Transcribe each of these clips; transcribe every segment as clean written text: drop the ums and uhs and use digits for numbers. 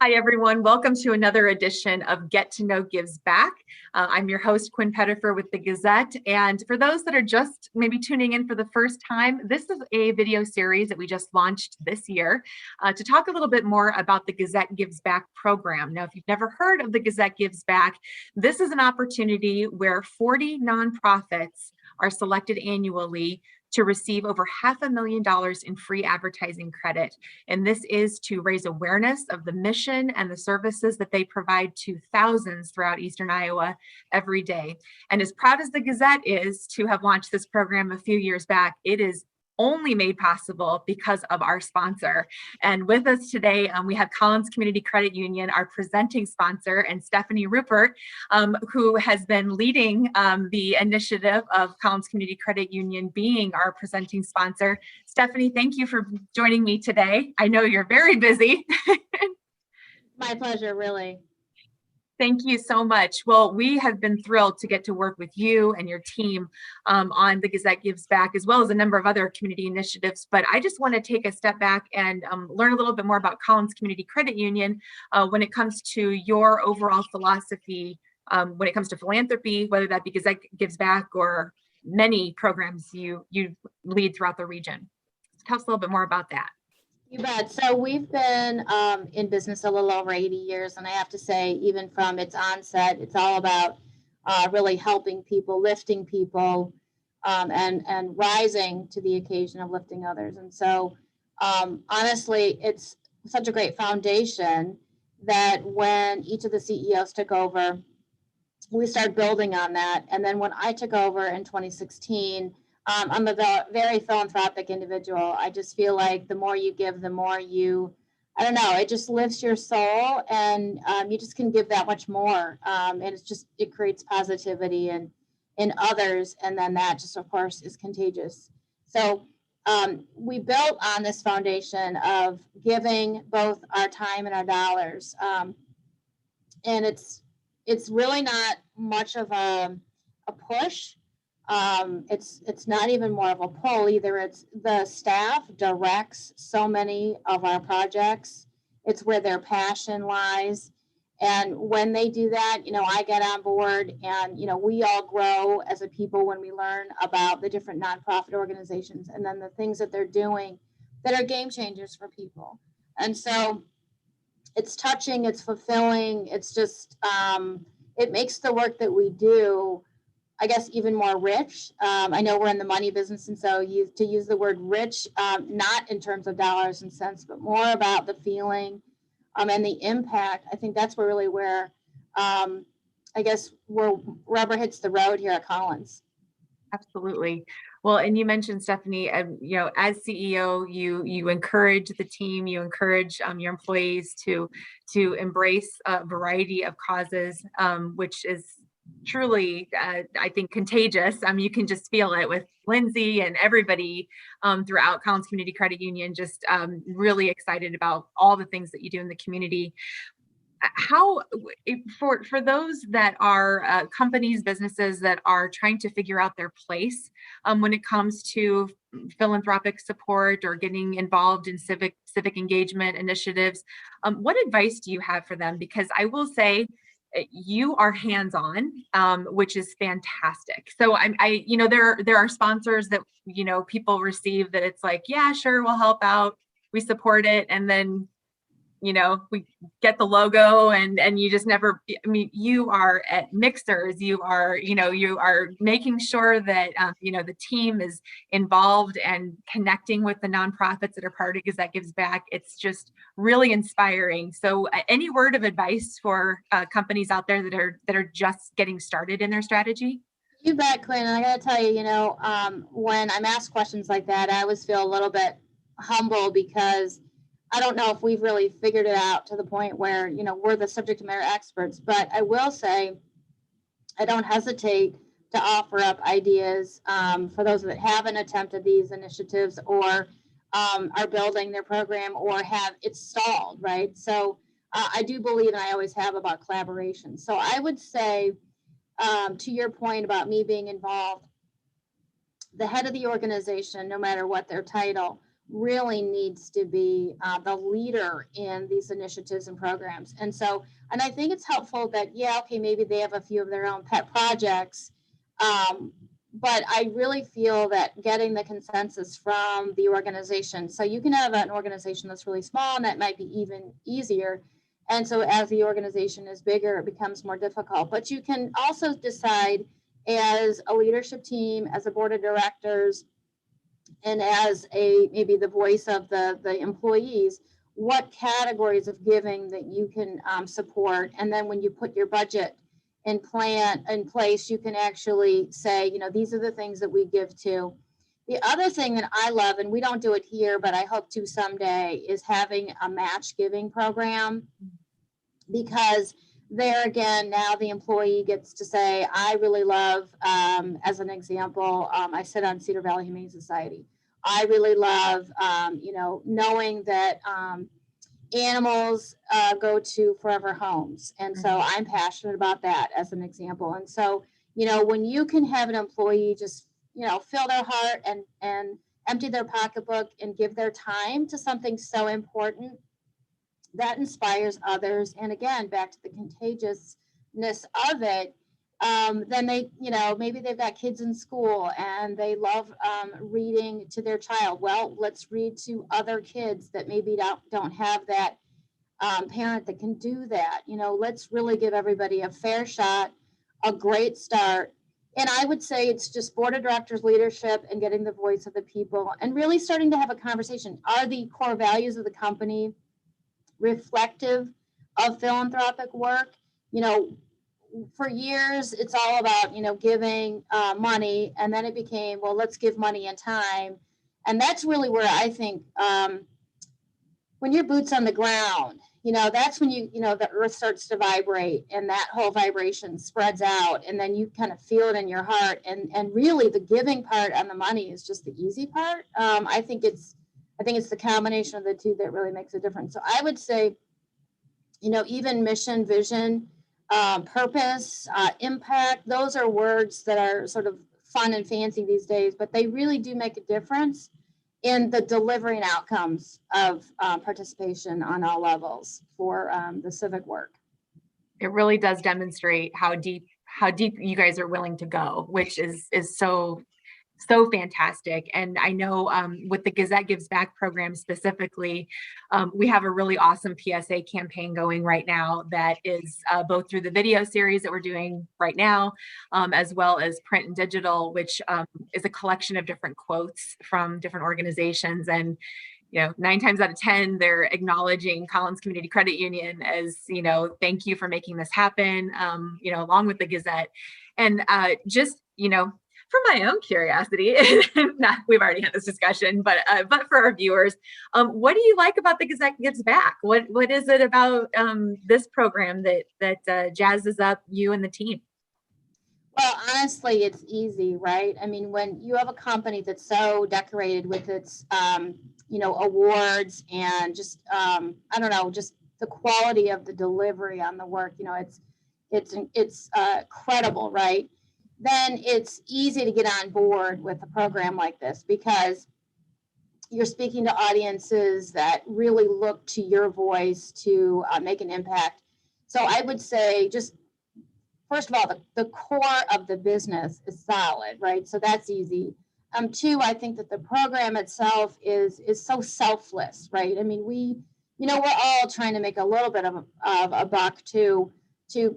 Hi, everyone. Welcome to another edition of Get to Know Gives Back. I'm your host, Quinn Pettifer with the Gazette. And for those that are just maybe tuning in for the first time, this is a video series that we just launched this year to talk a little bit more about the Gazette Gives Back program. Now, if you've never heard of the Gazette Gives Back, this is an opportunity where 40 nonprofits are selected annually to receive over $500,000 in free advertising credit. And this is to raise awareness of the mission and the services that they provide to thousands throughout Eastern Iowa every day. And as proud as the Gazette is to have launched this program a few years back, it is only made possible because of our sponsor. And with us today, we have Collins Community Credit Union, our presenting sponsor, and Stephanie Rupert, who has been leading the initiative of Collins Community Credit Union being our presenting sponsor. Stephanie, thank you for joining me today. I know you're very busy. My pleasure, really. Thank you so much. Well, we have been thrilled to get to work with you and your team on the Gazette Gives Back, as well as a number of other community initiatives. But I just want to take a step back and learn a little bit more about Collins Community Credit Union when it comes to your overall philosophy, when it comes to philanthropy, whether that be Gazette Gives Back or many programs you lead throughout the region. Tell us a little bit more about that. You bet. So we've been in business a little over 80 years, and I have to say, even from its onset, it's all about really helping people, lifting people, and rising to the occasion of lifting others. And so, honestly, it's such a great foundation that when each of the CEOs took over, we started building on that. And then when I took over in 2016, I'm a very philanthropic individual. I just feel like the more you give, the more I don't know, it just lifts your soul, and you just can give that much more. And it creates positivity in others. And then that just, of course, is contagious. So we built on this foundation of giving both our time and our dollars. And it's really not much of a push. It's not even more of a pull either. It's the staff directs so many of our projects. It's where their passion lies. And when they do that, I get on board, and, we all grow as a people when we learn about the different nonprofit organizations and then the things that they're doing that are game changers for people. And so it's touching, it's fulfilling, it's just, it makes the work that we do, I guess, even more rich. I know we're in the money business, and so to use the word rich, not in terms of dollars and cents, but more about the feeling and the impact. I think that's where I guess, where rubber hits the road here at Collins. Absolutely. Well, and you mentioned, Stephanie, as CEO, you encourage the team, you encourage your employees to embrace a variety of causes, which is truly, I think, contagious. You can just feel it with Lindsay and everybody throughout Collins Community Credit Union, just really excited about all the things that you do in the community. How, for those that are companies, businesses that are trying to figure out their place when it comes to philanthropic support or getting involved in civic engagement initiatives, what advice do you have for them? Because I will say, you are hands-on, which is fantastic. So there are sponsors that people receive that it's like, yeah, sure, we'll help out, we support it, and then we get the logo and you just never, you are at mixers, you are making sure that, the team is involved and connecting with the nonprofits that are part of Gazette Gives Back. It's just really inspiring. So any word of advice for companies out there that are just getting started in their strategy? You bet, Quinn. And I got to tell you, when I'm asked questions like that, I always feel a little bit humble because I don't know if we've really figured it out to the point where, we're the subject matter experts. But I will say, I don't hesitate to offer up ideas for those that haven't attempted these initiatives or are building their program or have it stalled, right? So I do believe, and I always have, about collaboration. So I would say, to your point about me being involved, the head of the organization, no matter what their title, really needs to be the leader in these initiatives and programs. And so, and I think it's helpful that, yeah, okay, maybe they have a few of their own pet projects. But I really feel that getting the consensus from the organization, so you can have an organization that's really small and that might be even easier. And so as the organization is bigger, it becomes more difficult. But you can also decide as a leadership team, as a board of directors, and as a maybe the voice of the employees, what categories of giving that you can support. And then when you put your budget and plan in place, you can actually say, you know, these are the things that we give to. The other thing that I love, and we don't do it here, but I hope to someday, is having a match giving program, because there again, now the employee gets to say, I really love, as an example, I sit on Cedar Valley Humane Society. I really love, you know, knowing that animals go to forever homes. And so I'm passionate about that as an example. And so, you know, when you can have an employee just, you know, fill their heart and empty their pocketbook and give their time to something so important, that inspires others. And again, back to the contagiousness of it, then they, you know, maybe they've got kids in school and they love reading to their child. Well, let's read to other kids that maybe don't have that parent that can do that. You know, let's really give everybody a fair shot, a great start. And I would say it's just board of directors leadership and getting the voice of the people and really starting to have a conversation. Are the core values of the company reflective of philanthropic work? You know, for years it's all about, you know, giving money, and then it became, well, let's give money and time. And that's really where I think when your boots on the ground, you know, that's when you know, the earth starts to vibrate and that whole vibration spreads out, and then you kind of feel it in your heart. And really the giving part on the money is just the easy part. I think it's the combination of the two that really makes a difference. So I would say, you know, even mission, vision, purpose, impact, those are words that are sort of fun and fancy these days, but they really do make a difference in the delivering outcomes of participation on all levels for the civic work. It really does demonstrate how deep you guys are willing to go, which is so fantastic. And I know with the Gazette Gives Back program specifically, we have a really awesome PSA campaign going right now that is both through the video series that we're doing right now, as well as print and digital, which is a collection of different quotes from different organizations. And you know, 9 times out of 10, they're acknowledging Collins Community Credit Union as, you know, thank you for making this happen, you know, along with the Gazette. And just, you know, for my own curiosity, we've already had this discussion, but for our viewers, what do you like about the Gazette Gives Back? What is it about this program that jazzes up you and the team? Well, honestly, it's easy, right? I mean, when you have a company that's so decorated with its, you know, awards and just, I don't know, just the quality of the delivery on the work, you know, it's credible, right? Then it's easy to get on board with a program like this because you're speaking to audiences that really look to your voice to make an impact. So I would say, just first of all, the core of the business is solid, right? So that's easy. Two, I think that the program itself is so selfless, right? I mean, we're all trying to make a little bit of a buck to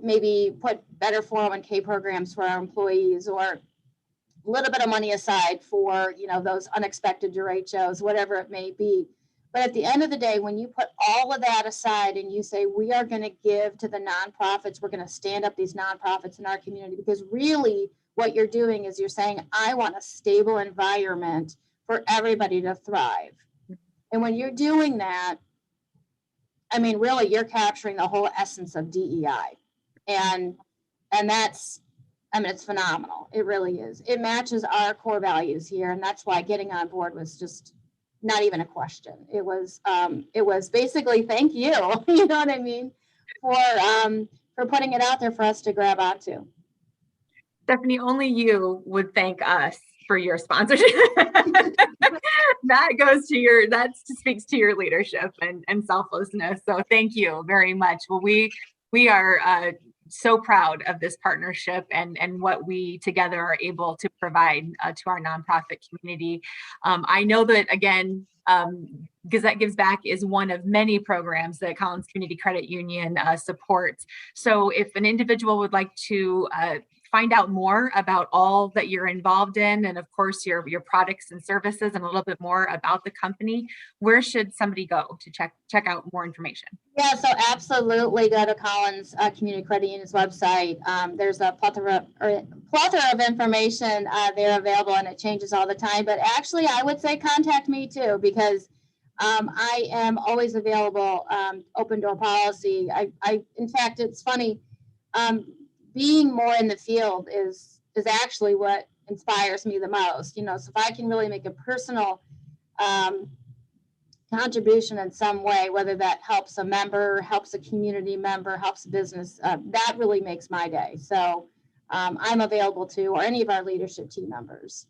maybe put better 401k programs for our employees, or a little bit of money aside for, you know, those unexpected derechos, whatever it may be. But at the end of the day, when you put all of that aside and you say, we are going to give to the nonprofits, we're going to stand up these nonprofits in our community, because really what you're doing is you're saying, I want a stable environment for everybody to thrive. And when you're doing that, I mean, really, you're capturing the whole essence of DEI. And that's, I mean, it's phenomenal. It really is. It matches our core values here. And that's why getting on board was just not even a question. It was basically, thank you. You know what I mean? For putting it out there for us to grab onto. Stephanie, only you would thank us for your sponsorship. That speaks to your leadership and selflessness. So thank you very much. Well, we are so proud of this partnership and what we together are able to provide to our nonprofit community. I know that, again, Gazette Gives Back is one of many programs that Collins Community Credit Union supports. So if an individual would like to find out more about all that you're involved in, and of course your products and services, and a little bit more about the company, where should somebody go to check out more information? Yeah, so absolutely go to Collins Community Credit Union's website. There's a plethora of information there available, and it changes all the time. But actually, I would say contact me too, because I am always available. Open door policy. In fact, it's funny. Being more in the field is actually what inspires me the most. So if I can really make a personal contribution in some way, whether that helps a member, helps a community member, helps a business, that really makes my day. So I'm available to, or any of our leadership team members.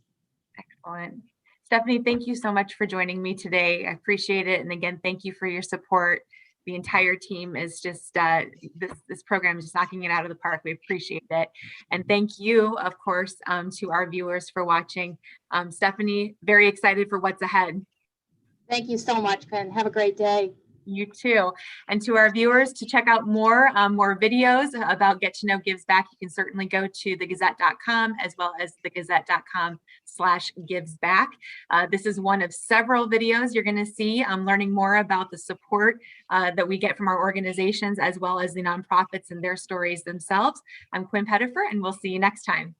Excellent. Stephanie, thank you so much for joining me today. I appreciate it. And again, thank you for your support. The entire team is just, this program is just knocking it out of the park. We appreciate it. And thank you, of course, to our viewers for watching. Stephanie, very excited for what's ahead. Thank you so much, Ken. Have a great day. You too. And to our viewers, to check out more videos about Get to Know Gives Back, you can certainly go to thegazette.com as well as thegazette.com/givesback. This is one of several videos you're going to see learning more about the support that we get from our organizations, as well as the nonprofits and their stories themselves. I'm Quinn Pettifer, and we'll see you next time.